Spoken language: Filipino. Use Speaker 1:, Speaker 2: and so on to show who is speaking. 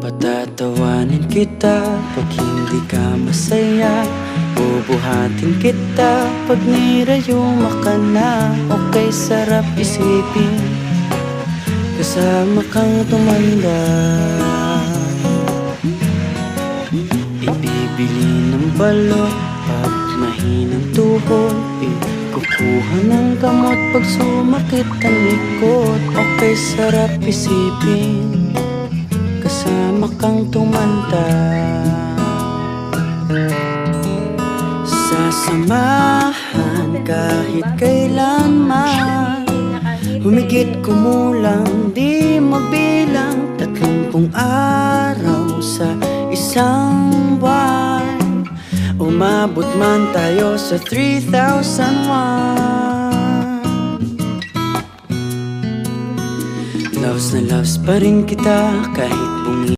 Speaker 1: Patatawanin kita pag hindi ka masaya. Bubuhatin kita pag nirayuma ka na. Okay, sarap isipin kasama kang tumanda. Ibibili ng balot pag mahinang tuhod. Kukuha ng gamot pag sumakit ang likod. Okay, sarap isipin kasama kang tumanda. Sasamahan kahit kailanman. Humigit kumulang di mabilang 30 araw sa isang buwan. Umabot man tayo sa 3,001. Loves na loves pa rin kita kahit